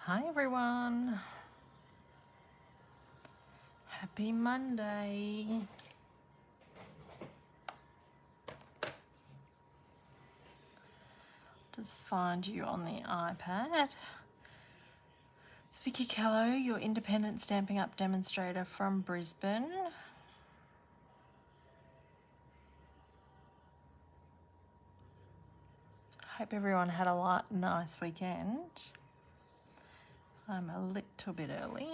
Hi everyone. Happy Monday. Just find you on the iPad. It's Vickie Kello, your independent Stampin' Up demonstrator from Brisbane. Hope everyone had a nice weekend. I'm a little bit early.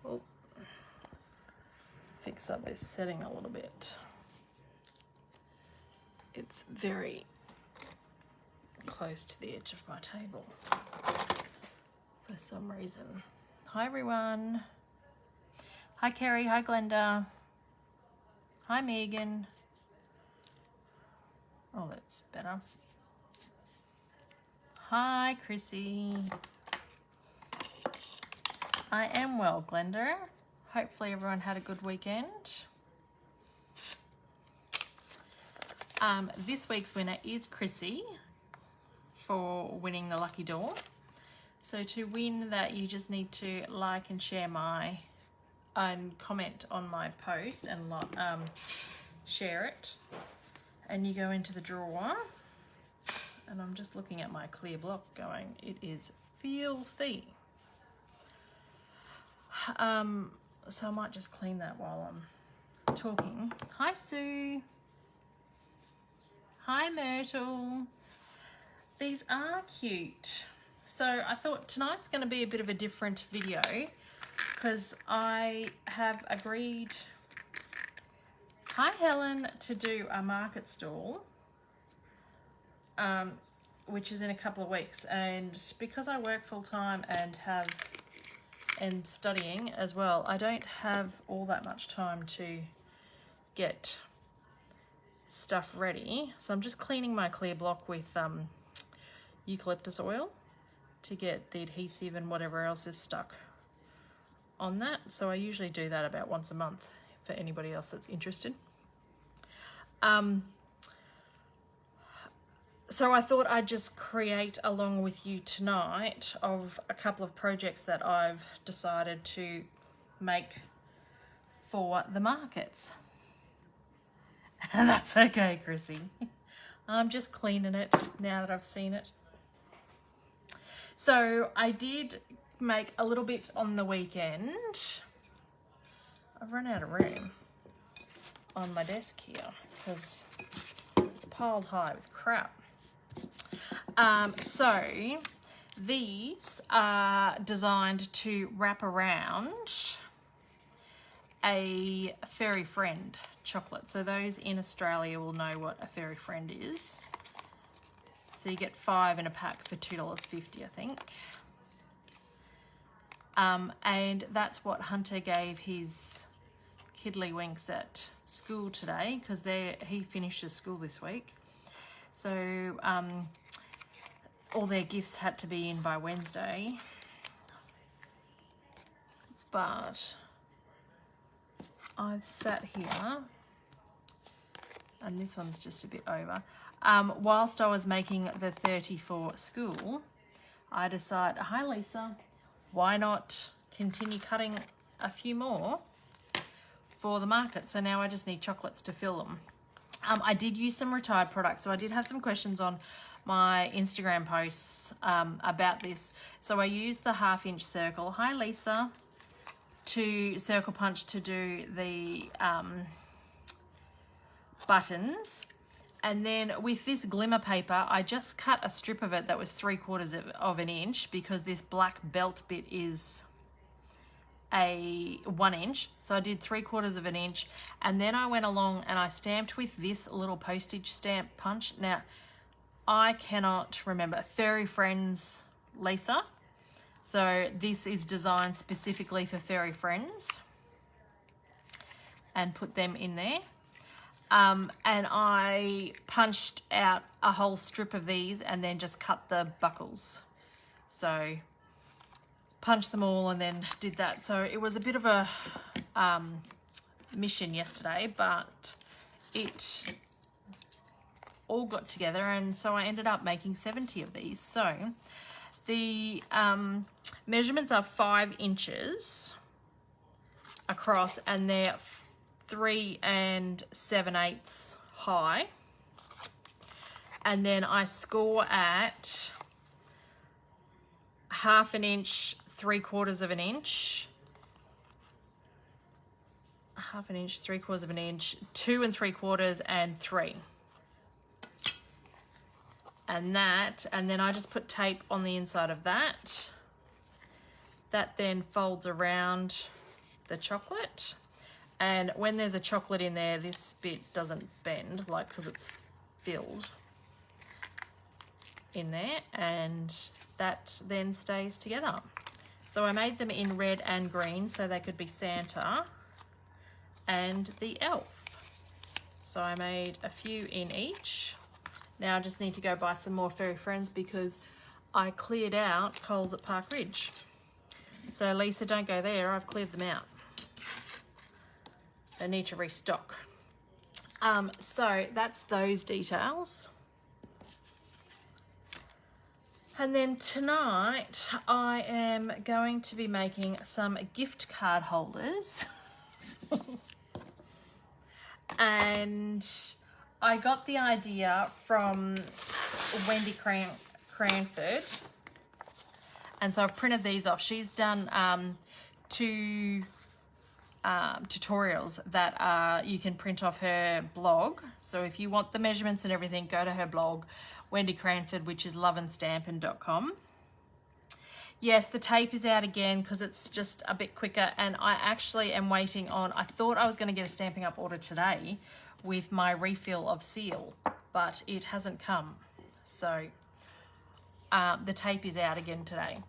Oh, let's fix up this setting a little bit. It's very close to the edge of my table for some reason. Hi everyone. Hi Kerry, hi Glenda. Hi Megan. Oh, that's better. Hi Chrissy. I am well, Glenda. Hopefully everyone had a good weekend. This week's winner is Chrissy for winning the lucky door. So to win that, you just need to like and share and comment on my post and share it. And you go into the drawer. And I'm just looking at my clear block going, it is filthy. So I might just clean that while I'm talking. Hi Sue. Hi Myrtle. These are cute. So I thought tonight's going to be a bit of a different video because I have agreed, hi Helen, to do a market stall, which is in a couple of weeks. And because I work full time and studying as well, I don't have all that much time to get stuff ready. So I'm just cleaning my clear block with eucalyptus oil to get the adhesive and whatever else is stuck on that. So I usually do that about once a month for anybody else that's interested. So I thought I'd just create along with you tonight of a couple of projects that I've decided to make for the markets. And that's okay, Chrissy. I'm just cleaning it now that I've seen it. So I did make a little bit on the weekend. I've run out of room on my desk here because it's piled high with crap. So these are designed to wrap around a fairy friend chocolate. So those in Australia will know what a fairy friend is. So you get 5 in a pack for $2.50, I think. And that's what Hunter gave his kiddlywinks at school today because he finishes school this week. So all their gifts had to be in by Wednesday. But I've sat here, and this one's just a bit over. Whilst I was making the 30 for school, I decided, hi Lisa, why not continue cutting a few more for the market? So now I just need chocolates to fill them. I did use some retired products, so I did have some questions on my Instagram posts about this. So I used the 1/2-inch circle, hi Lisa, to circle punch to do the buttons. And then with this glimmer paper, I just cut a strip of it that was 3/4 of an inch because this black belt bit is a 1 inch. So I did 3/4 of an inch. And then I went along and I stamped with this little postage stamp punch. Now, I cannot remember. Fairy Friends, Lisa. So this is designed specifically for fairy friends. And put them in there. And I punched out a whole strip of these and then just cut the buckles. So punched them all and then did that. So it was a bit of a mission yesterday, but it all got together, and so I ended up making 70 of these. So The measurements are 5 inches across, and they're 3 7/8 high. And then I score at 1/2 inch, 3/4 inch, 1/2 inch, 3/4 inch, 2 3/4, and 3. And then I just put tape on the inside of that. That then folds around the chocolate. And when there's a chocolate in there, this bit doesn't bend, like, because it's filled in there, and that then stays together. So I made them in red and green so they could be Santa and the elf. So I made a few in each. Now I just need to go buy some more Fairy Friends because I cleared out Coles at Park Ridge. So Lisa, don't go there, I've cleared them out. They need to restock. So that's those details. And then tonight I am going to be making some gift card holders. And I got the idea from Wendy Cranford. And so I've printed these off. She's done 2 tutorials that you can print off her blog. So if you want the measurements and everything, go to her blog, Wendy Cranford, which is loveandstampin.com. Yes, the tape is out again because it's just a bit quicker, and I actually am waiting on, I thought I was going to get a Stampin' Up order today with my refill of seal, but it hasn't come. So the tape is out again today.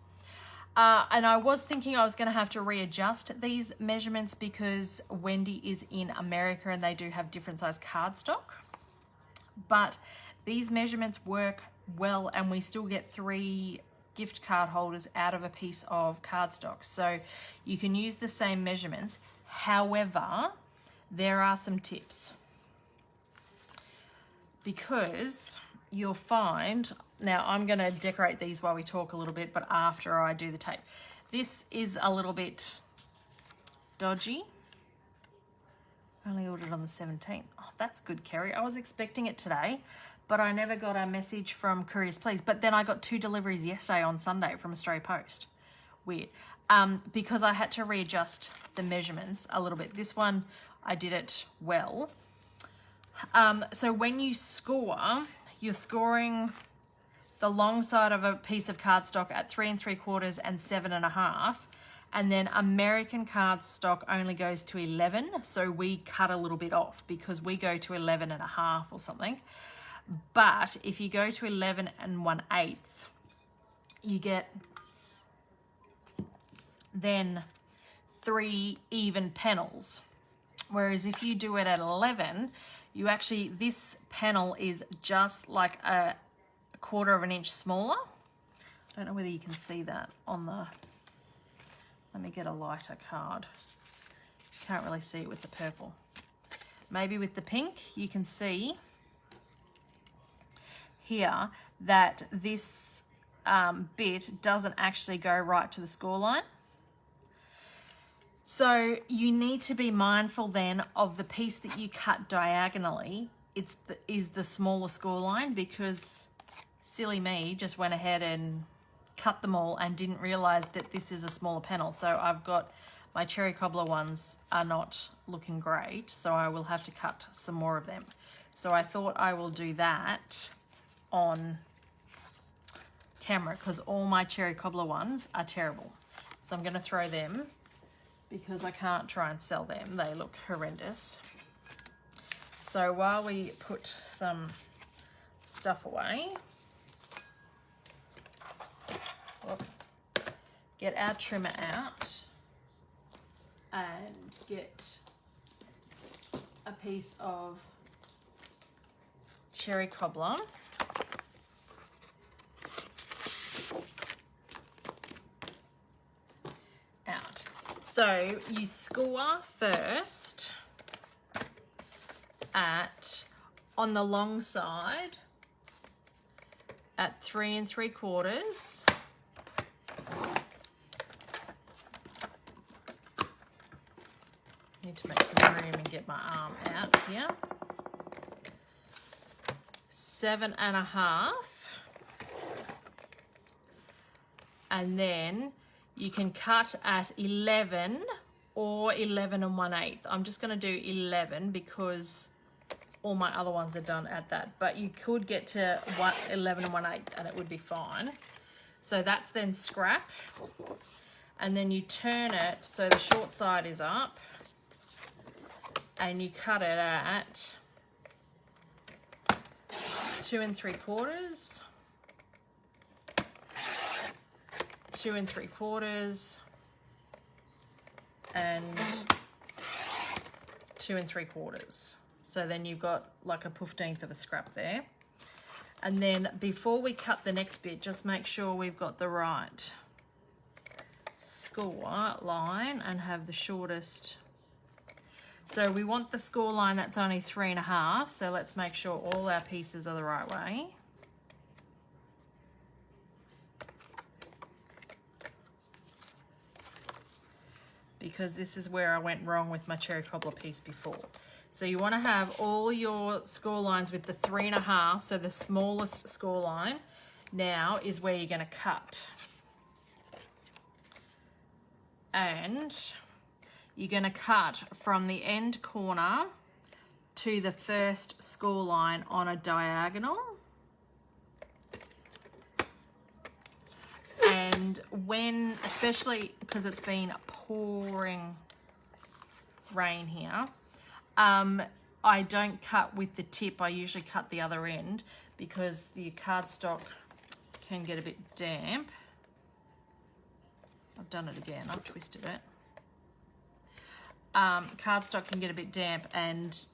And I was thinking I was going to have to readjust these measurements because Wendy is in America and they do have different size cardstock. But these measurements work well, and we still get 3 gift card holders out of a piece of cardstock. So you can use the same measurements. However, there are some tips. Because you'll find, now I'm going to decorate these while we talk a little bit, but after I do the tape. This is a little bit dodgy. Only ordered on the 17th. Oh, that's good, Kerry. I was expecting it today, but I never got a message from Couriers Please. But then I got 2 deliveries yesterday on Sunday from Australia Post. Weird. Because I had to readjust the measurements a little bit. This one, I did it well. So when you score, you're scoring the long side of a piece of cardstock at 3 3/4 and 7.5. And then American cardstock only goes to 11. So we cut a little bit off because we go to 11.5 or something. But if you go to 11 1/8, you get then 3 even panels. Whereas if you do it at 11, you actually, this panel is just like a 1/4 inch smaller. I don't know whether you can see that on the, let me get a lighter card. Can't really see it with the purple. Maybe with the pink, you can see here that this bit doesn't actually go right to the score line. So you need to be mindful then of the piece that you cut diagonally. Is the smaller score line, because silly me just went ahead and cut them all and didn't realize that this is a smaller panel. So I've got my cherry cobbler ones are not looking great, so I will have to cut some more of them. So I thought I will do that on camera because all my cherry cobbler ones are terrible. So I'm going to throw them because I can't try and sell them. They look horrendous. So while we put some stuff away, get our trimmer out and get a piece of cherry cobbler. Out. So you score first on the long side at 3 3/4, need to make some room and get my arm out here. 7.5. And then you can cut at 11 or 11 1/8. I'm just going to do 11 because all my other ones are done at that. But you could get to 11 1/8 and it would be fine. So that's then scrap. And then you turn it so the short side is up. And you cut it at 2 3/4. 2 3/4 and 2 3/4. So then you've got like a 15th of a scrap there. And then before we cut the next bit, just make sure we've got the right score line and have the shortest. So we want the score line that's only 3.5. So let's make sure all our pieces are the right way. Because this is where I went wrong with my cherry cobbler piece before. So you want to have all your score lines with the 3.5, so the smallest score line now is where you're going to cut. And you're going to cut from the end corner to the first score line on a diagonal. And when, especially because it's been pouring rain here, I don't cut with the tip. I usually cut the other end because the cardstock can get a bit damp. I've done it again, I've twisted it. Cardstock can get a bit damp and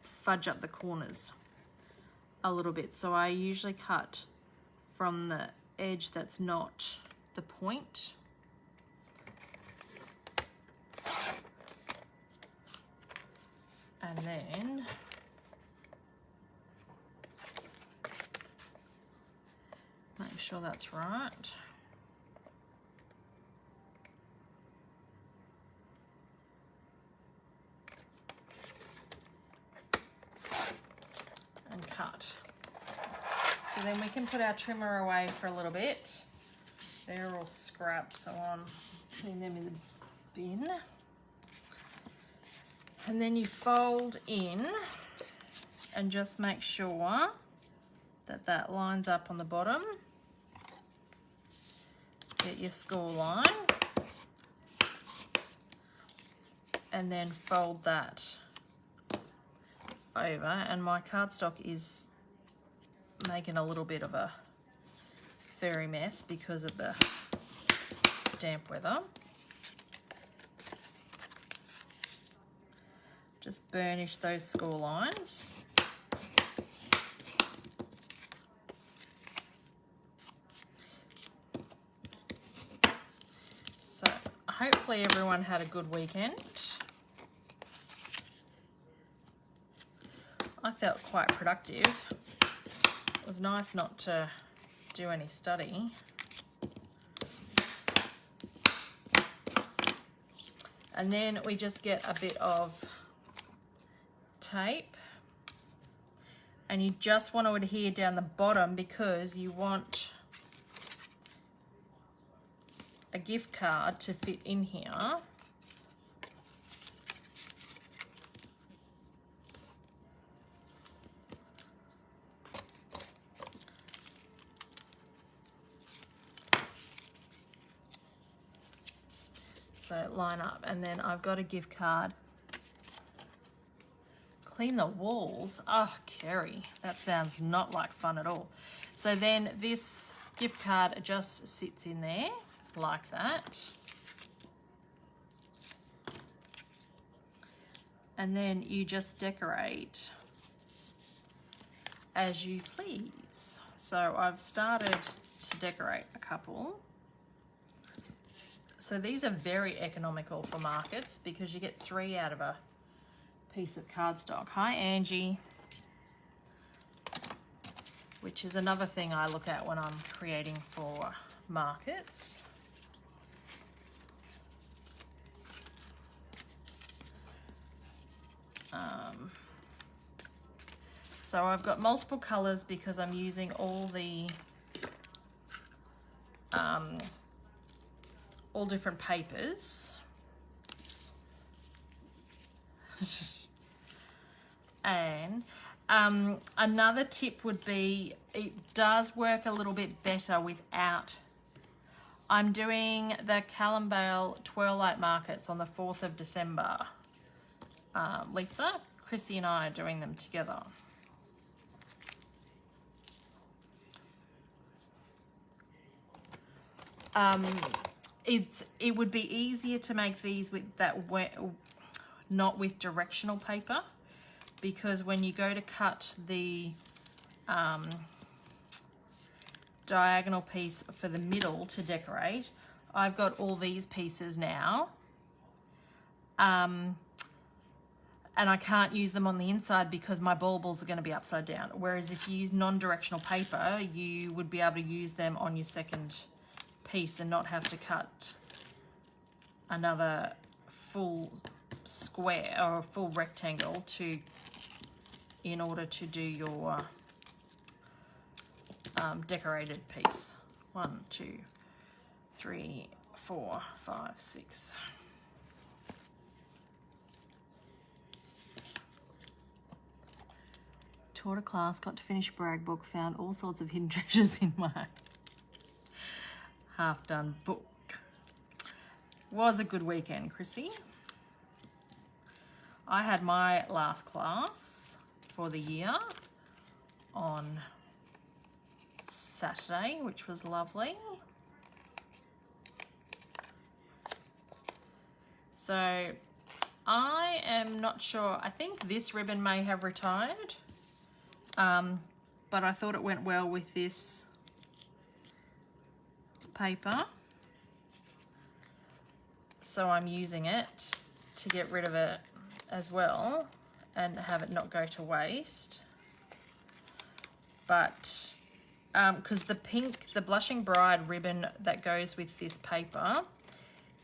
fudge up the corners a little bit. So I usually cut from the edge that's not the point. And then make sure that's right. And cut. So then we can put our trimmer away for a little bit. They're all scraps, so I'm putting them in the bin. And then you fold in and just make sure that that lines up on the bottom. Get your score line and then fold that over. And my cardstock is making a little bit of a furry mess because of the damp weather. Just burnish those score lines. So hopefully everyone had a good weekend. I felt quite productive. It was nice not to do any study. And then we just get a bit of tape and you just want to adhere down the bottom because you want a gift card to fit in here. So line up, and then I've got a gift card. Clean the walls. Oh, Kerry, that sounds not like fun at all. So then this gift card just sits in there like that. And then you just decorate as you please. So I've started to decorate a couple. So these are very economical for markets because you get 3 out of a piece of cardstock. Hi, Angie. Which is another thing I look at when I'm creating for markets. So I've got multiple colors because I'm using all the all different papers. And another tip would be, it does work a little bit better without. I'm doing the Callum Twirlite markets on the 4th of December. Lisa, Chrissy and I are doing them together. It would be easier to make these with not with directional paper, because when you go to cut the diagonal piece for the middle to decorate, I've got all these pieces now, and I can't use them on the inside because my baubles are going to be upside down. Whereas if you use non-directional paper, you would be able to use them on your second piece and not have to cut another full square or a full rectangle in order to do your decorated piece. 1, 2, 3, 4, 5, 6. Taught a class, got to finish brag book, found all sorts of hidden treasures in my half-done book. Was a good weekend, Chrissy. I had my last class for the year on Saturday, which was lovely. So I am not sure. I think this ribbon may have retired, but I thought it went well with this paper. So I'm using it to get rid of it as well and have it not go to waste. But because the Blushing Bride ribbon that goes with this paper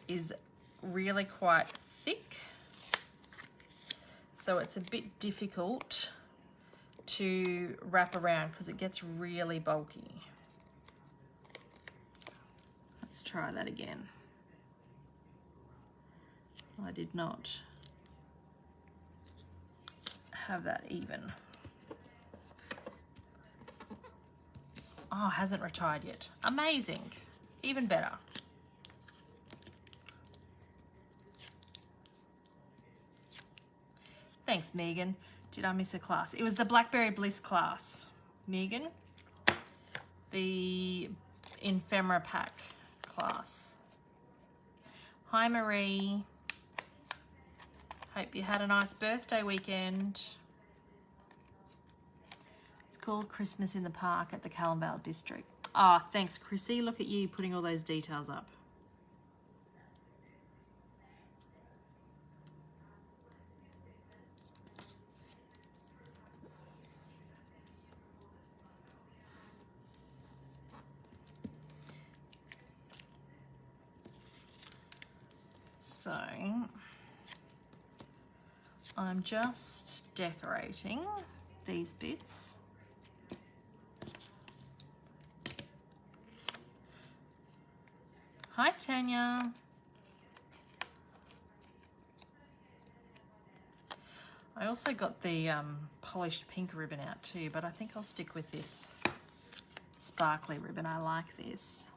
is really quite thick, so it's a bit difficult to wrap around because it gets really bulky. Let's try that again. I did not have that even. Oh, hasn't retired yet. Amazing. Even better. Thanks, Megan. Did I miss a class? It was the Blackberry Bliss class, Megan. The ephemera pack class. Hi, Marie. Hope you had a nice birthday weekend. It's called Christmas in the Park at the Callum District. Ah, oh, thanks, Chrissy. Look at you putting all those details up. So I'm just decorating these bits. Hi, Tanya. I also got the polished pink ribbon out too, but I think I'll stick with this sparkly ribbon. I like this.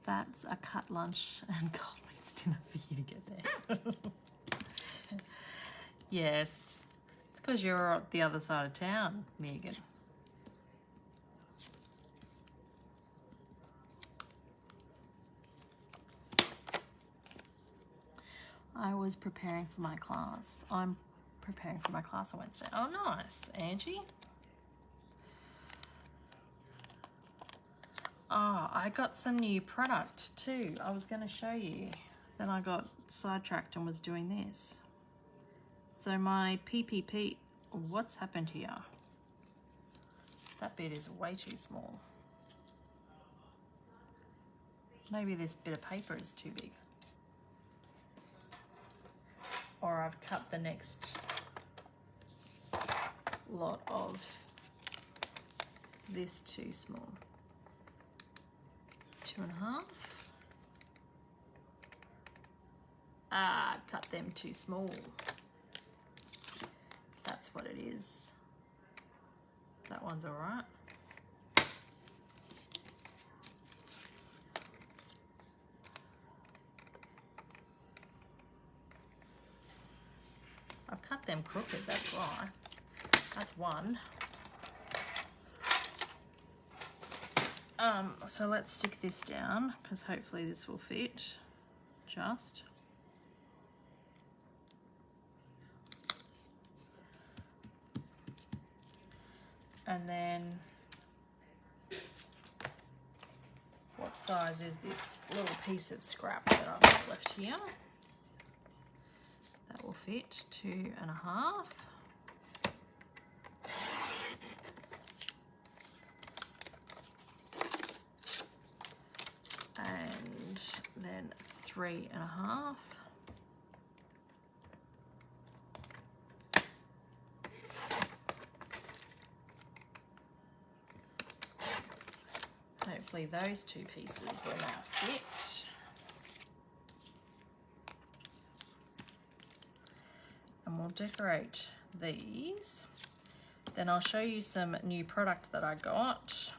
That's a cut lunch and cold meets dinner for you to get there. Yes, it's because you're at the other side of town, Megan. I was preparing for my class. I'm preparing for my class on Wednesday. Oh, nice, Angie. Oh, I got some new product too. I was going to show you. Then I got sidetracked and was doing this. So my PPP, what's happened here? That bit is way too small. Maybe this bit of paper is too big. Or I've cut the next lot of this too small. 2.5. Ah, cut them too small. That's what it is. That one's all right. I've cut them crooked, that's why. That's one. So let's stick this down because hopefully this will fit just. And then what size is this little piece of scrap that I've got left here? That will fit 2.5. And then 3.5. Hopefully those two pieces will now fit. And we'll decorate these. Then I'll show you some new product that I got.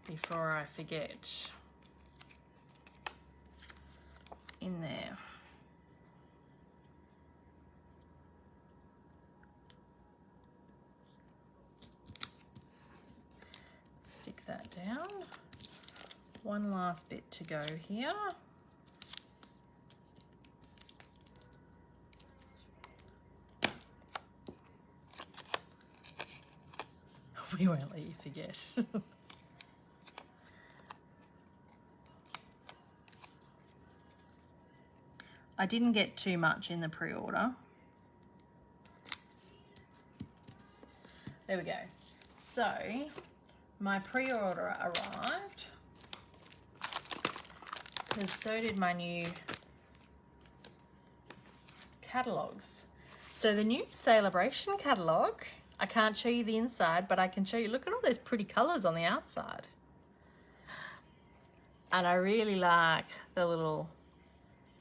Before I forget. In there. Stick that down. One last bit to go here. We won't let you forget. I didn't get too much in the pre-order. There we go. So my pre-order arrived, because so did my new catalogs. So the new Celebration catalog, I can't show you the inside, but I can show you, look at all those pretty colors on the outside. And I really like the little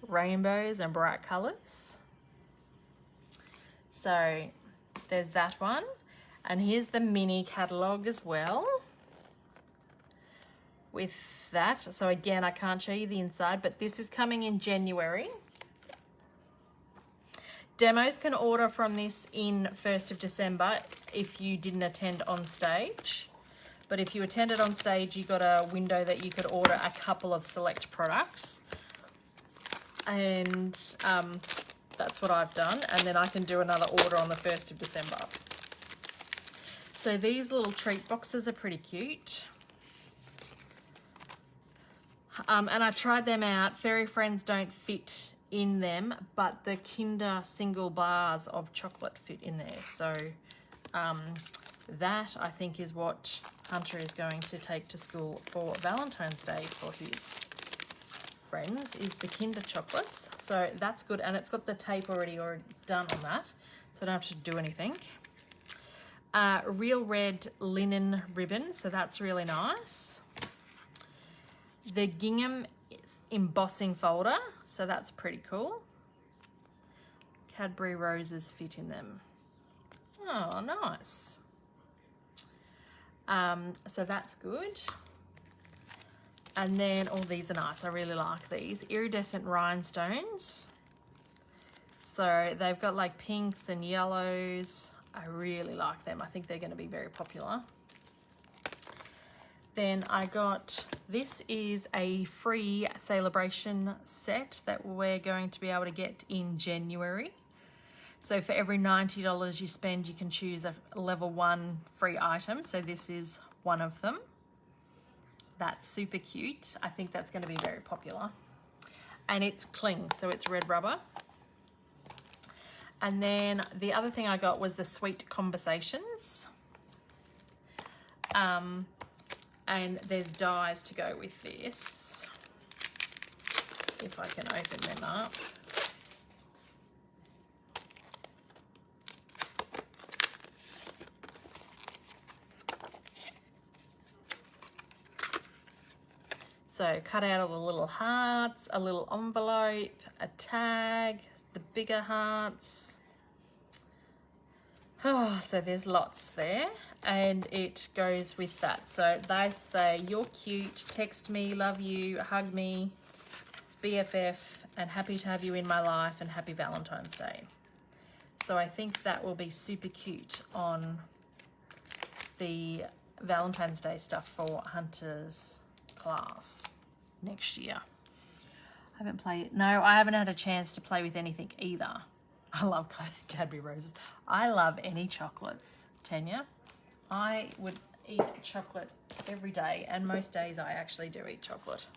rainbows and bright colors. So there's that one. And here's the mini catalog as well with that. So again, I can't show you the inside, but this is coming in January. Demos can order from this in 1st of December if you didn't attend on stage. But if you attended on stage, you got a window that you could order a couple of select products. And that's what I've done. And then I can do another order on the 1st of December. So these little treat boxes are pretty cute. And I tried them out. Fairy Friends don't fit in them, but the Kinder single bars of chocolate fit in there. So that I think is what Hunter is going to take to school for Valentine's Day for his friends, is the Kinder chocolates. So that's good. And it's got the tape already done on that, so I don't have to do anything. Real red linen ribbon, so that's really nice. The gingham embossing folder, so that's pretty cool. Cadbury roses fit in them. Oh, nice. So that's good. And then all these are nice. I really like these. Iridescent rhinestones. So they've got like pinks and yellows. I really like them. I think they're going to be very popular. Then I got, this is a free celebration set that we're going to be able to get in January. So for every $90 you spend, you can choose a level 1 free item. So this is one of them. That's super cute. I think that's going to be very popular. And it's cling, so it's red rubber. And then the other thing I got was the Sweet Conversations. And there's dies to go with this. If I can open them up. So cut out all the little hearts, a little envelope, a tag, the bigger hearts. Oh, so there's lots there, and it goes with that. So they say, you're cute, text me, love you, hug me, BFF, and happy to have you in my life, and happy Valentine's Day. So I think that will be super cute on the Valentine's Day stuff for Hunter's class next year. I haven't had a chance to play with anything either. I love Cadbury Roses. I love any chocolates, Tanya. I would eat chocolate every day, and most days I actually do eat chocolate.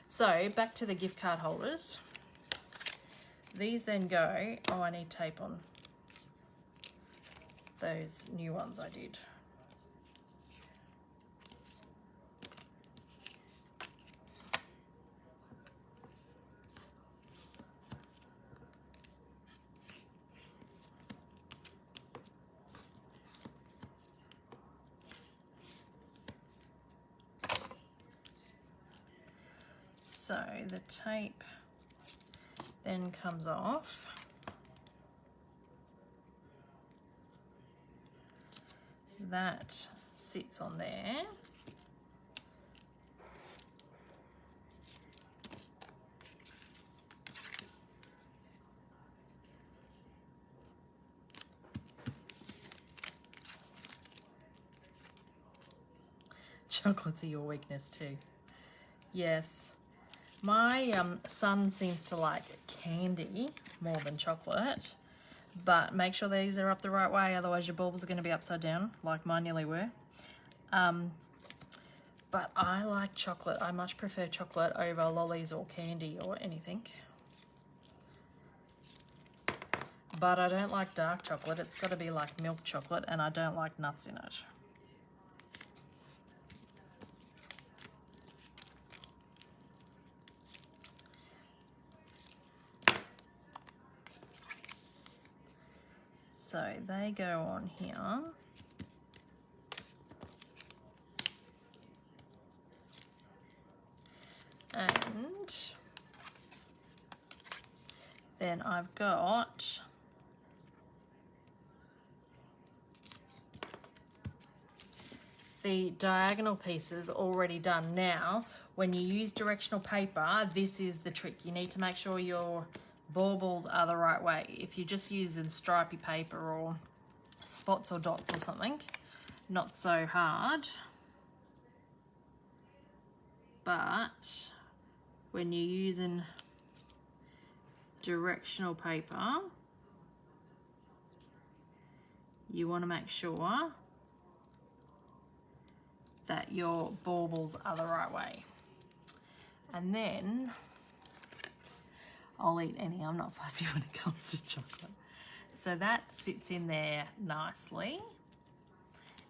So back to the gift card holders. These then go, oh, I need tape on those new ones I did. So the tape then comes off. That sits on there. Chocolates are your weakness too. Yes. My son seems to like candy more than chocolate, but make sure these are up the right way, otherwise your baubles are going to be upside down, like mine nearly were. But I like chocolate. I much prefer chocolate over lollies or candy or anything. But I don't like dark chocolate. It's got to be like milk chocolate, and I don't like nuts in it. So they go on here. And then I've got the diagonal pieces already done. Now, when you use directional paper, this is the trick. You need to make sure your baubles are the right way. If you're just using stripy paper or spots or dots or something, not so hard. But when you're using directional paper, you want to make sure that your baubles are the right way. And then I'll eat any, I'm not fussy when it comes to chocolate. So that sits in there nicely.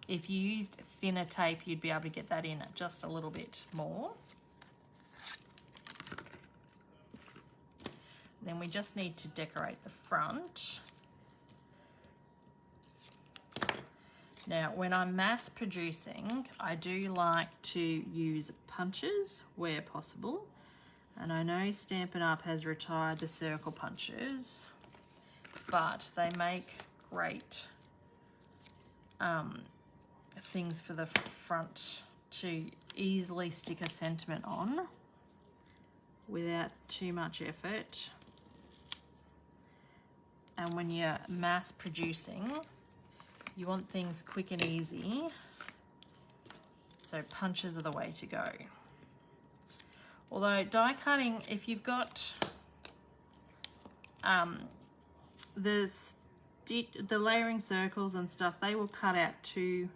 If you used thinner tape, you'd be able to get that in just a little bit more. Then we just need to decorate the front. Now, when I'm mass producing, I do like to use punches where possible. And I know Stampin' Up! Has retired the circle punches, but they make great things for the front to easily stick a sentiment on without too much effort. And when you're mass producing, you want things quick and easy, so punches are the way to go. Although die cutting, if you've got the layering circles and stuff, they will cut out 2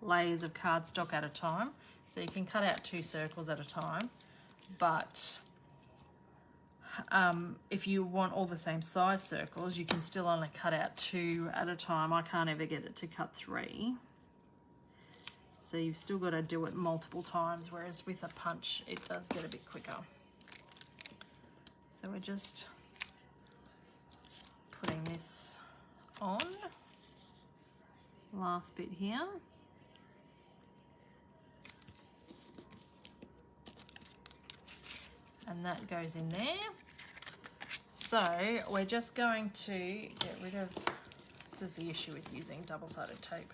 layers of cardstock at a time. So you can cut out 2 circles at a time. But if you want all the same size circles, you can still only cut out 2 at a time. I can't ever get it to cut 3. So you've still got to do it multiple times, whereas with a punch, it does get a bit quicker. So we're just putting this on. Last bit here. And that goes in there. So we're just going to get rid of, this is the issue with using double-sided tape.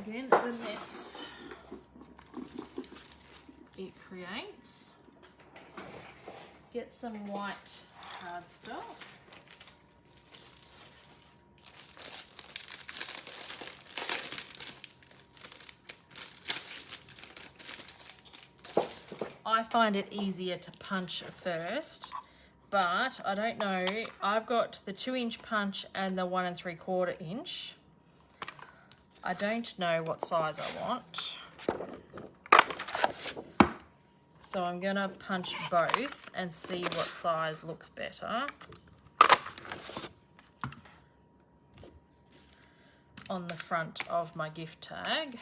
Again, the mess it creates. Get some white cardstock. I find it easier to punch first, but I don't know. I've got the 2-inch punch and the 1 3/4 inch. I don't know what size I want. So I'm gonna punch both and see what size looks better on the front of my gift tag.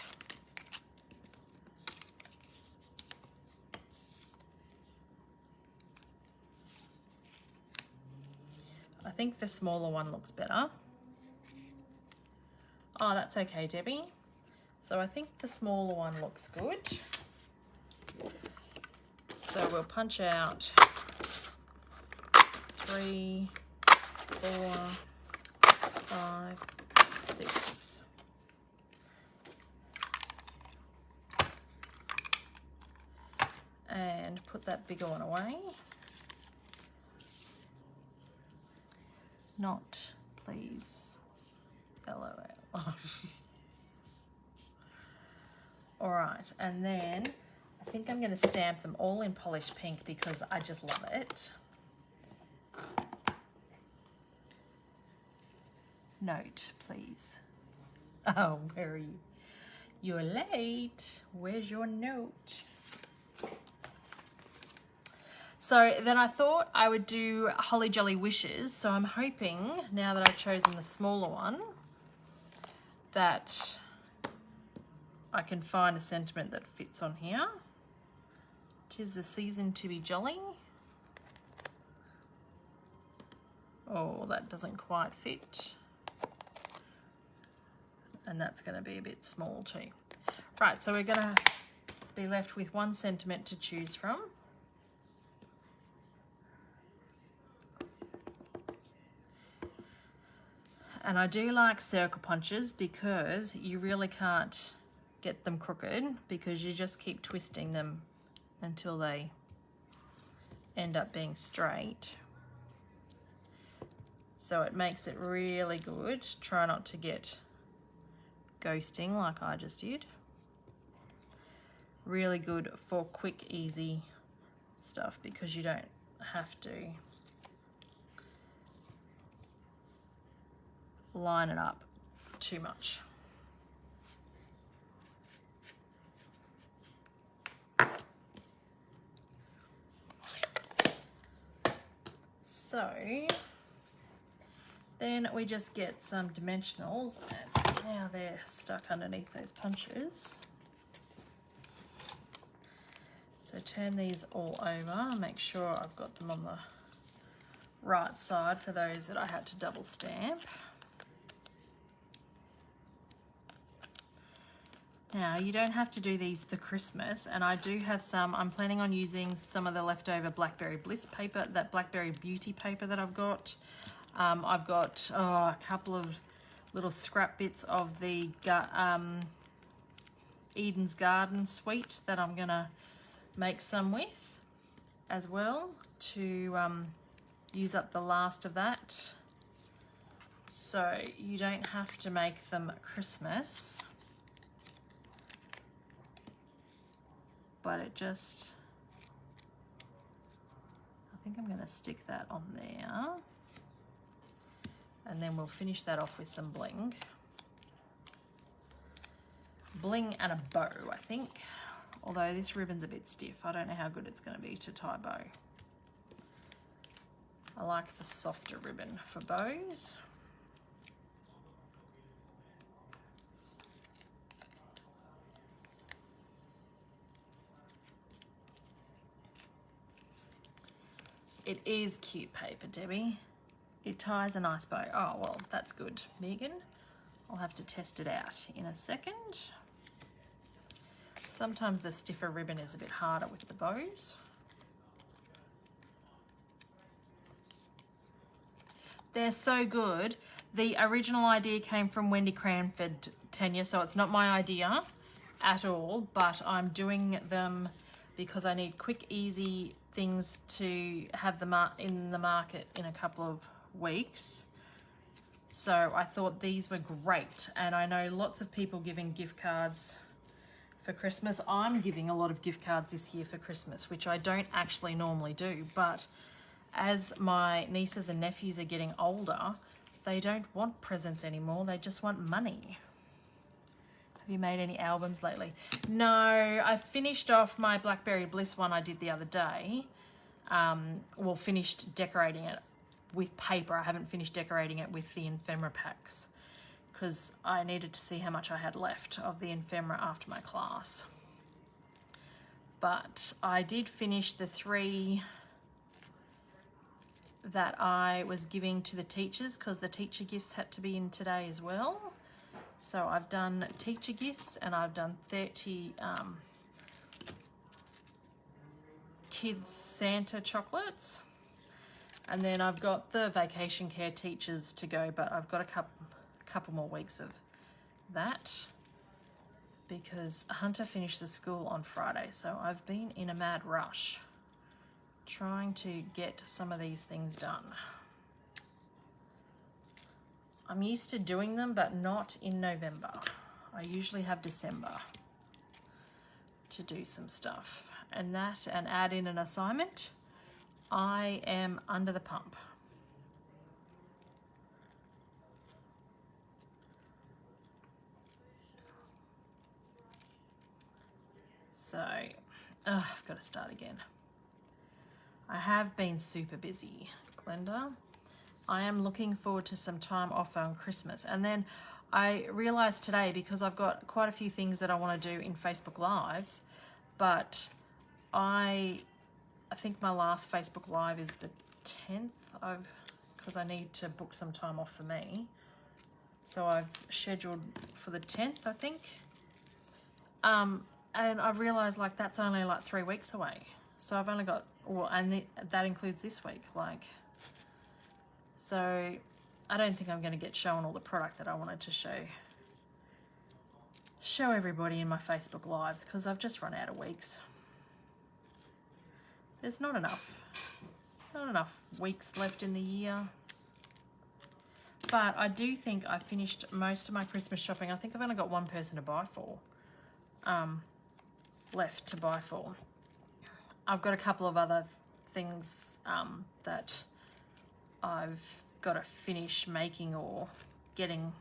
I think the smaller one looks better. Oh, that's okay, Debbie. So I think the smaller one looks good. So we'll punch out 3, 4, 5, 6. And put that bigger one away. Not, please. LOL. All right, and then I think I'm going to stamp them all in polished pink because I just love it. Note, please. Oh, where are you? You're late. Where's your note? So then I thought I would do Holly Jolly Wishes. So I'm hoping, now that I've chosen the smaller one, that I can find a sentiment that fits on here. 'Tis the season to be jolly. Oh, that doesn't quite fit. And that's going to be a bit small too. Right, so we're going to be left with 1 sentiment to choose from. And I do like circle punches because you really can't get them crooked because you just keep twisting them until they end up being straight. So it makes it really good. Try not to get ghosting like I just did. Really good for quick, easy stuff because you don't have to line it up too much. So then we just get some dimensionals, and now they're stuck underneath those punches. So turn these all over, make sure I've got them on the right side for those that I had to double stamp. Now, you don't have to do these for Christmas, and I do have some. I'm planning on using some of the leftover Blackberry Bliss paper, that Blackberry Beauty paper that I've got. I've got a couple of little scrap bits of the Eden's Garden suite that I'm going to make some with as well to use up the last of that. So you don't have to make them Christmas. But it just, I think I'm going to stick that on there. And then we'll finish that off with some bling. Bling and a bow, I think. Although this ribbon's a bit stiff. I don't know how good it's going to be to tie a bow. I like the softer ribbon for bows. It is cute paper, Debbie. It ties a nice bow. Oh, well, that's good, Megan. I'll have to test it out in a second. Sometimes the stiffer ribbon is a bit harder with the bows. They're so good. The original idea came from Wendy Cranford, Tanya, so it's not my idea at all, but I'm doing them because I need quick, easy things to have in the market in a couple of weeks. So I thought these were great, and I know lots of people giving gift cards for Christmas. I'm giving a lot of gift cards this year for Christmas, which I don't actually normally do, but as my nieces and nephews are getting older, they don't want presents anymore, they just want money. Have you made any albums lately? No, I finished off my Blackberry Bliss one I did the other day. Well, finished decorating it with paper. I haven't finished decorating it with the ephemera packs because I needed to see how much I had left of the ephemera after my class. But I did finish the 3 that I was giving to the teachers because the teacher gifts had to be in today as well. So I've done teacher gifts and I've done 30 kids Santa chocolates. And then I've got the vacation care teachers to go, but I've got a couple more weeks of that because Hunter finishes school on Friday. So I've been in a mad rush trying to get some of these things done. I'm used to doing them, but not in November. I usually have December to do some stuff. And add in an assignment, I am under the pump. So, I've got to start again. I have been super busy, Glenda. I am looking forward to some time off on Christmas. And then I realized today, because I've got quite a few things that I want to do in Facebook Lives, but I think my last Facebook Live is the 10th, because I need to book some time off for me. So I've scheduled for the 10th, I think. And I realized like that's only like 3 weeks away. So I've only got, that includes this week, like. So I don't think I'm going to get shown all the product that I wanted to show everybody in my Facebook Lives because I've just run out of weeks. There's not enough weeks left in the year. But I do think I finished most of my Christmas shopping. I think I've only got one person to buy for, left to buy for. I've got a couple of other things that I've got to finish making or getting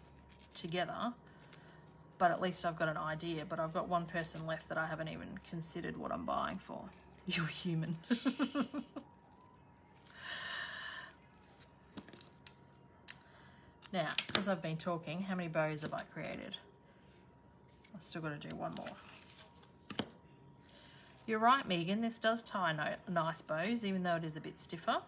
together, but at least I've got an idea. But I've got one person left that I haven't even considered what I'm buying for. You're human. Now, because I've been talking, how many bows have I created? I've still got to do one more. You're right, Megan, this does tie nice bows, even though it is a bit stiffer.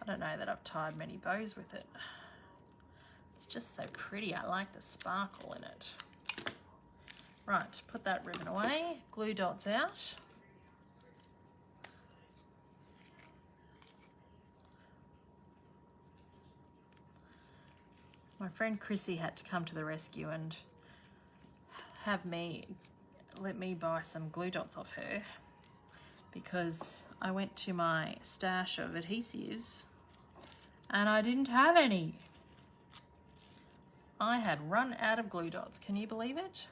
I don't know that I've tied many bows with it. It's just so pretty. I like the sparkle in it. Right, put that ribbon away. Glue dots out. My friend Chrissy had to come to the rescue and let me buy some glue dots off her because I went to my stash of adhesives and I didn't have any. I had run out of glue dots. Can you believe it?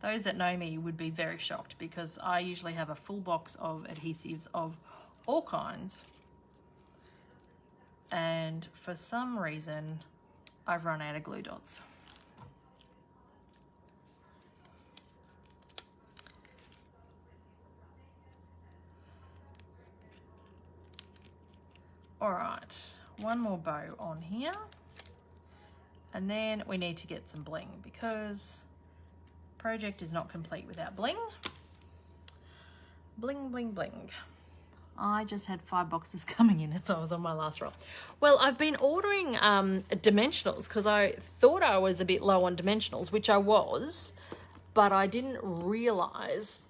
Those that know me would be very shocked because I usually have a full box of adhesives of all kinds. And for some reason, I've run out of glue dots. All right, one more bow on here. And then we need to get some bling because project is not complete without bling. Bling, bling, bling. I just had 5 boxes coming in as I was on my last roll. Well, I've been ordering dimensionals because I thought I was a bit low on dimensionals, which I was, but I didn't realise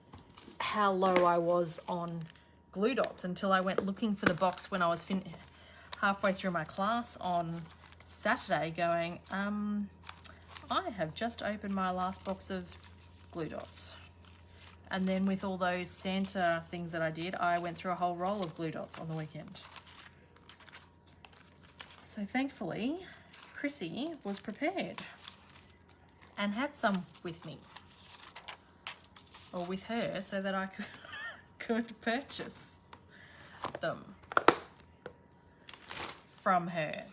how low I was on glue dots until I went looking for the box when I was halfway through my class on Saturday going, I have just opened my last box of glue dots. And then with all those Santa things that I did, I went through a whole roll of glue dots on the weekend. So thankfully, Chrissy was prepared and had some with me, or with her, so that I could purchase them from her.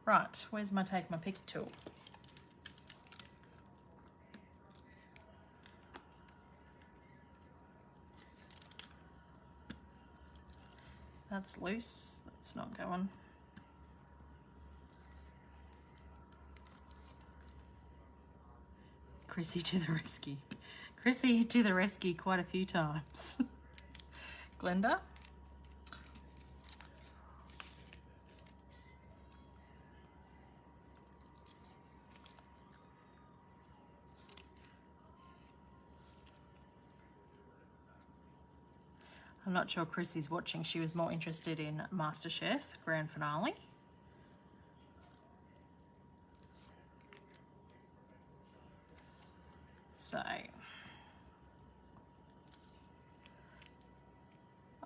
Right, where's my take my pick tool? That's loose, that's not going. Chrissy to the rescue. Chrissy to the rescue quite a few times. Glenda? I'm not sure Chrissy's watching. She was more interested in MasterChef Grand Finale. So,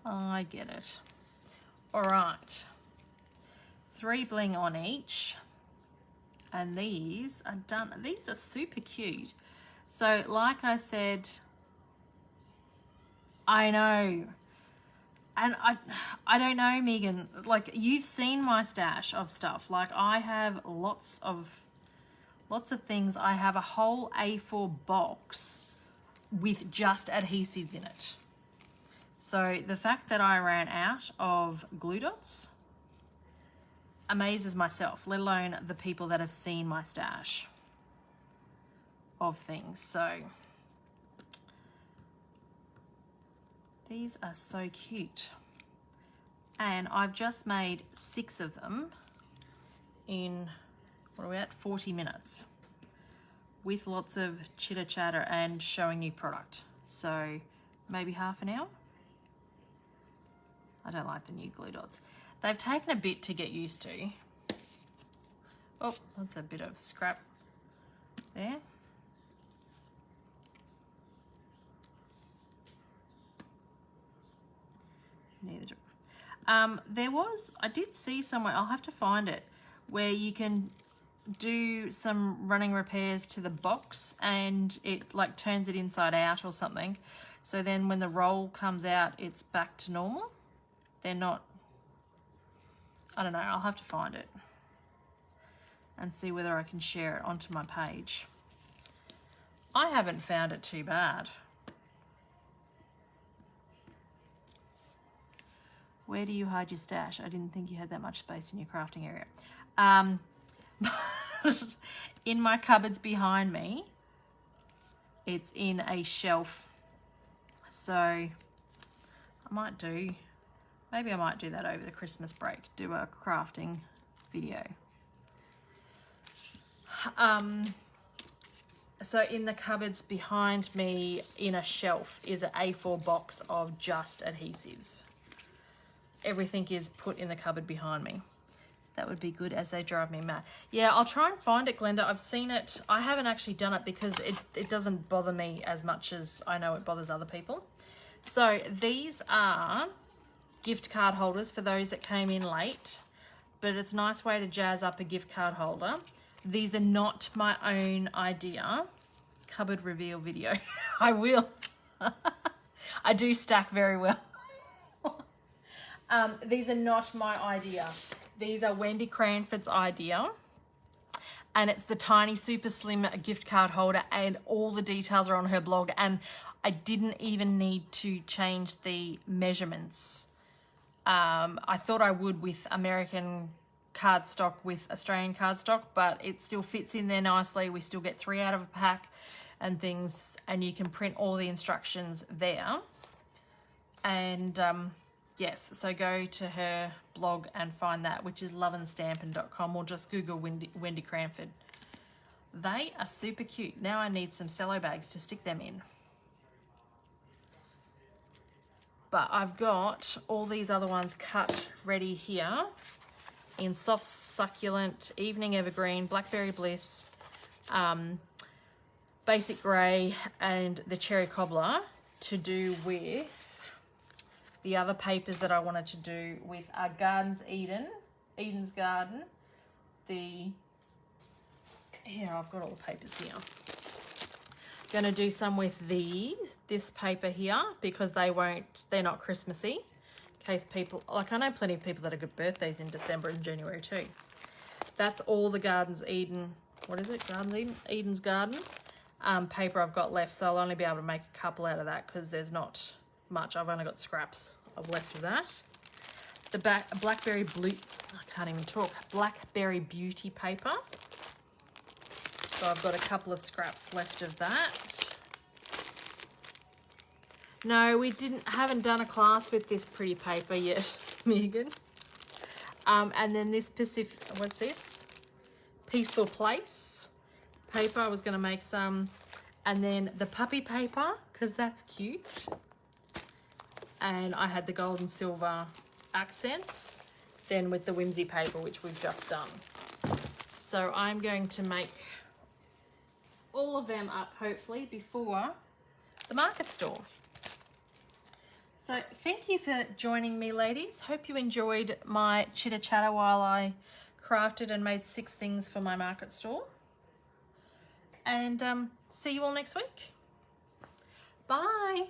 I get it. All right. 3 bling on each. And these are done. These are super cute. So, like I said, I know. And I don't know, Megan, like you've seen my stash of stuff. Like I have lots of things. I have a whole A4 box with just adhesives in it. So the fact that I ran out of glue dots amazes myself, let alone the people that have seen my stash of things. So these are so cute. And I've just made 6 of them in, what are we at, 40 minutes. With lots of chitter chatter and showing new product. So maybe half an hour. I don't like the new glue dots. They've taken a bit to get used to. Oh, that's a bit of scrap there. Neither do. I did see somewhere, I'll have to find it, where you can do some running repairs to the box and it like turns it inside out or something. So then when the roll comes out, it's back to normal. They're not, I don't know, I'll have to find it and see whether I can share it onto my page. I haven't found it too bad. Where do you hide your stash? I didn't think you had that much space in your crafting area. In my cupboards behind me, it's in a shelf. So I might do that over the Christmas break, do a crafting video. So in the cupboards behind me in a shelf is an A4 box of just adhesives. Everything is put in the cupboard behind me. That would be good as they drive me mad. Yeah, I'll try and find it, Glenda. I've seen it. I haven't actually done it because it doesn't bother me as much as I know it bothers other people. So these are gift card holders for those that came in late, but it's a nice way to jazz up a gift card holder. These are not my own idea. Cupboard reveal video. I will. I do stack very well. These are not my idea. These are Wendy Cranfords' idea. And it's the tiny, super slim gift card holder, and all the details are on her blog. And I didn't even need to change the measurements I thought I would with American cardstock with Australian cardstock, but it still fits in there nicely. We still get 3 out of a pack and things, and you can print all the instructions there. And yes, so go to her blog and find that, which is loveandstampin.com, or just Google Wendy Cranford. They are super cute. Now I need some cello bags to stick them in. But I've got all these other ones cut ready here in soft succulent, evening evergreen, blackberry bliss, basic grey, and the cherry cobbler, to do with the other papers that I wanted to do with our Gardens Eden's Garden. Here, I've got all the papers here. Going to do some with this paper here, because they're not Christmassy. In case people, like, I know plenty of people that have got birthdays in December and January too. That's all the Gardens Eden, what is it? Gardens Eden? Eden's Garden paper I've got left, so I'll only be able to make a couple out of that because there's not much. I've only got scraps left of that. The Blackberry Blue, I can't even talk, Blackberry Beauty paper. So I've got a couple of scraps left of that. No, we haven't done a class with this pretty paper yet, Megan. And then this what's this? Peaceful Place paper. I was going to make some. And then the puppy paper, because that's cute. And I had the gold and silver accents. Then with the whimsy paper, which we've just done. So I'm going to make all of them up, hopefully, before the market store. So thank you for joining me, ladies. Hope you enjoyed my chitter chatter while I crafted and made 6 things for my market store. And see you all next week. Bye.